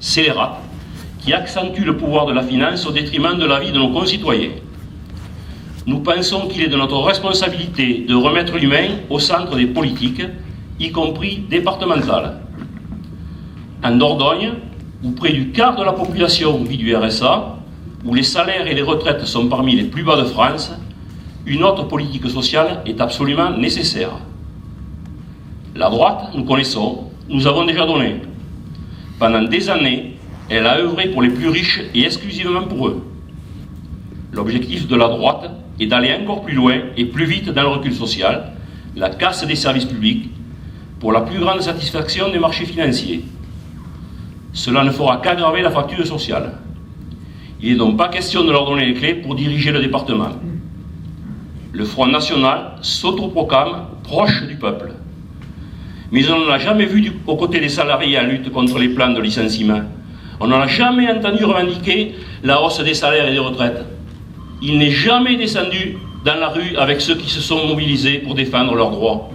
scélérate, qui accentue le pouvoir de la finance au détriment de la vie de nos concitoyens. Nous pensons qu'il est de notre responsabilité de remettre l'humain au centre des politiques, y compris départementales. En Dordogne, où près du quart de la population vit du RSA, où les salaires et les retraites sont parmi les plus bas de France, une autre politique sociale est absolument nécessaire. La droite, nous connaissons, nous avons déjà donné. Pendant des années, elle a œuvré pour les plus riches et exclusivement pour eux. L'objectif de la droite est d'aller encore plus loin et plus vite dans le recul social, la casse des services publics, pour la plus grande satisfaction des marchés financiers. Cela ne fera qu'aggraver la fracture sociale. Il n'est donc pas question de leur donner les clés pour diriger le département. Le Front National s'autoproclame proche du peuple. Mais on n'en a jamais vu aux côtés des salariés en lutte contre les plans de licenciement. On n'en a jamais entendu revendiquer la hausse des salaires et des retraites. Il n'est jamais descendu dans la rue avec ceux qui se sont mobilisés pour défendre leurs droits.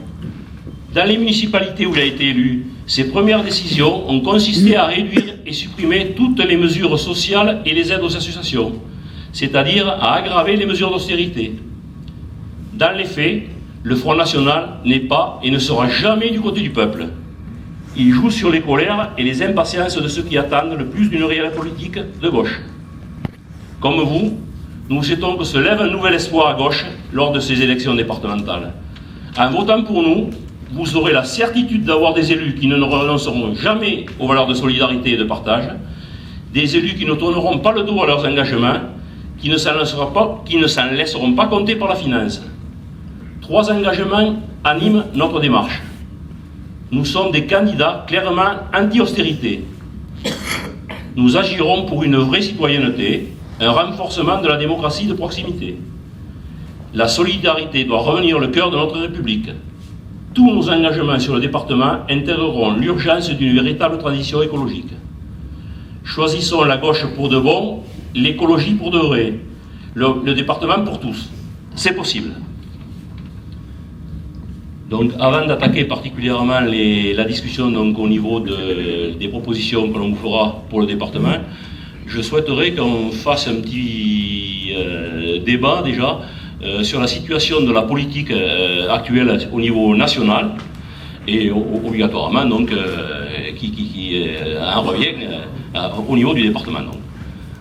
Dans les municipalités où il a été élu, ses premières décisions ont consisté à réduire et supprimer toutes les mesures sociales et les aides aux associations, c'est-à-dire à aggraver les mesures d'austérité. Dans les faits, le Front National n'est pas et ne sera jamais du côté du peuple. Il joue sur les colères et les impatiences de ceux qui attendent le plus d'une réelle politique de gauche. Comme vous, nous souhaitons que se lève un nouvel espoir à gauche lors de ces élections départementales. En votant pour nous, vous aurez la certitude d'avoir des élus qui ne renonceront jamais aux valeurs de solidarité et de partage, des élus qui ne tourneront pas le dos à leurs engagements, qui ne s'en laisseront pas compter par la finance. 3 engagements animent notre démarche. Nous sommes des candidats clairement anti-austérité. Nous agirons pour une vraie citoyenneté, un renforcement de la démocratie de proximité. La solidarité doit revenir au cœur de notre République. Tous nos engagements sur le département intégreront l'urgence d'une véritable transition écologique. Choisissons la gauche pour de bon, l'écologie pour de vrai, le département pour tous. C'est possible. Donc, avant d'attaquer particulièrement la discussion donc, au niveau des propositions que l'on vous fera pour le département, je souhaiterais qu'on fasse un petit débat déjà sur la situation de la politique actuelle au niveau national et obligatoirement donc, qui en revient au niveau du département. Donc.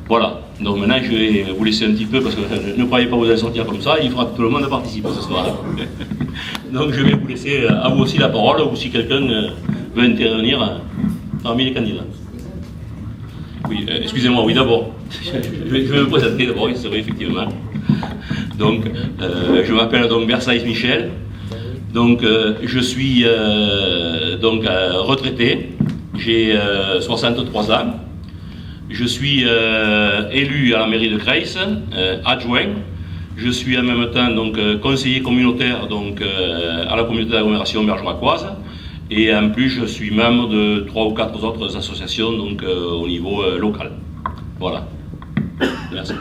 Voilà, donc maintenant je vais vous laisser un petit peu parce que ne croyez pas vous en sortir comme ça, il faudra que tout le monde participe ce soir. Donc je vais vous laisser à vous aussi la parole ou si quelqu'un veut intervenir parmi les candidats. Oui, excusez-moi, oui d'abord, je vais me présenter d'abord, c'est vrai effectivement. Donc, je m'appelle donc Versailles Michel. Donc, je suis retraité. J'ai 63 ans. Je suis élu à la mairie de Creil, adjoint. Je suis en même temps donc conseiller communautaire donc à la communauté d'agglomération bergeracoise. Et en plus, je suis membre de 3 ou 4 autres associations donc au niveau local. Voilà. Merci.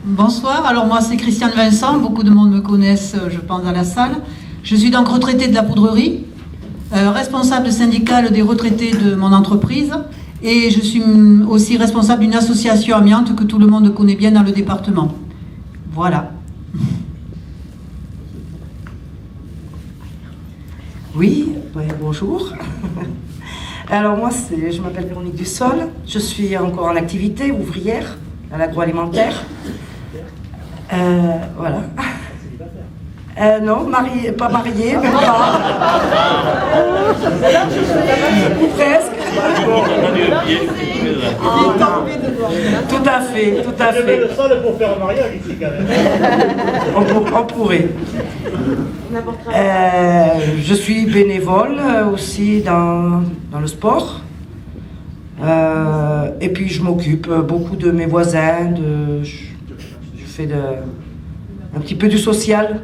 Bonsoir, alors moi c'est Christiane Vincent, beaucoup de monde me connaissent je pense à la salle. Je suis donc retraitée de la poudrerie, responsable syndicale des retraités de mon entreprise et je suis aussi responsable d'une association amiante que tout le monde connaît bien dans le département. Voilà. Oui, bonjour. Alors moi je m'appelle Véronique Dussol, je suis encore en activité ouvrière à l'agroalimentaire. Voilà. Non, pas mariée, mais pas. Ou presque. Tout à fait, tout à fait. Le seul pour faire un mariage ici quand même. On pourrait. Je suis bénévole aussi dans le sport. Et puis je m'occupe beaucoup de mes voisins, je fais un petit peu du social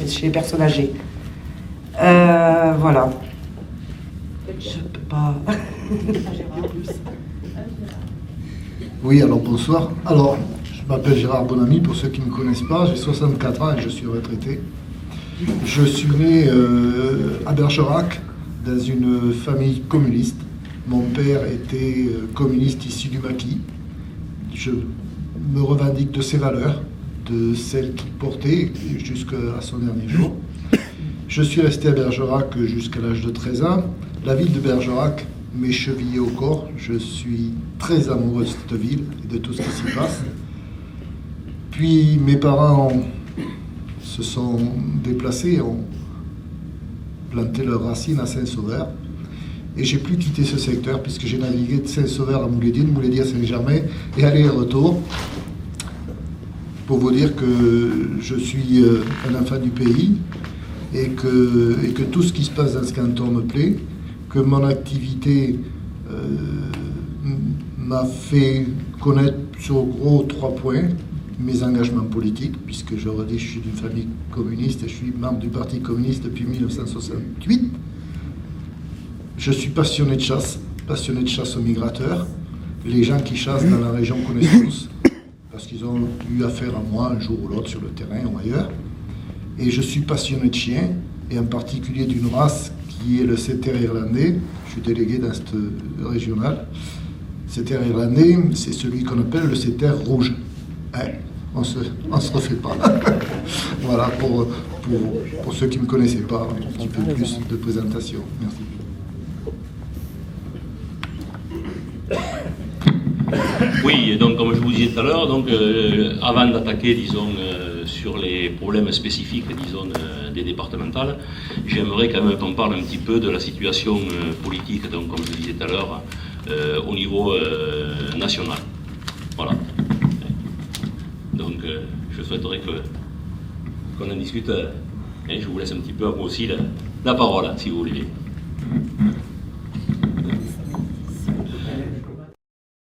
chez les personnes âgées. Voilà. Je peux pas. Oui, alors bonsoir. Alors, je m'appelle Gérard Bonamy, pour ceux qui ne me connaissent pas, j'ai 64 ans et je suis retraité. Je suis né à Bergerac, dans une famille communiste. Mon père était communiste issu du maquis. Je me revendique de ses valeurs, de celles qu'il portait jusqu'à son dernier jour. Je suis resté à Bergerac jusqu'à l'âge de 13 ans. La ville de Bergerac m'est chevillée au corps. Je suis très amoureux de cette ville et de tout ce qui s'y passe. Puis mes parents se sont déplacés, ont planté leurs racines à Saint-Sauveur. Et j'ai plus quitté ce secteur puisque j'ai navigué de Saint-Sauveur à Mouledy, de Mouledy à Saint-Germain et aller-retour. Pour vous dire que je suis un enfant du pays et que tout ce qui se passe dans ce canton me plaît, que mon activité m'a fait connaître sur gros 3 points. Mes engagements politiques, puisque je redis, je suis d'une famille communiste et je suis membre du Parti communiste depuis 1968. Je suis passionné de chasse aux migrateurs. Les gens qui chassent dans la région connaissent tous, parce qu'ils ont eu affaire à moi un jour ou l'autre sur le terrain ou ailleurs. Et je suis passionné de chiens, et en particulier d'une race qui est le setter irlandais. Je suis délégué dans cette régionale. Setter irlandais, c'est celui qu'on appelle le setter rouge. On se refait pas. Voilà, pour ceux qui ne me connaissaient pas, un petit peu plus de présentation. Merci. Oui, et donc comme je vous disais tout à l'heure, donc avant d'attaquer, disons, sur les problèmes spécifiques, disons, des départementales, j'aimerais quand même qu'on parle un petit peu de la situation politique, donc comme je le disais tout à l'heure, au niveau national. Voilà. Donc je souhaiterais qu'on en discute, et je vous laisse un petit peu à vous aussi la parole, si vous voulez.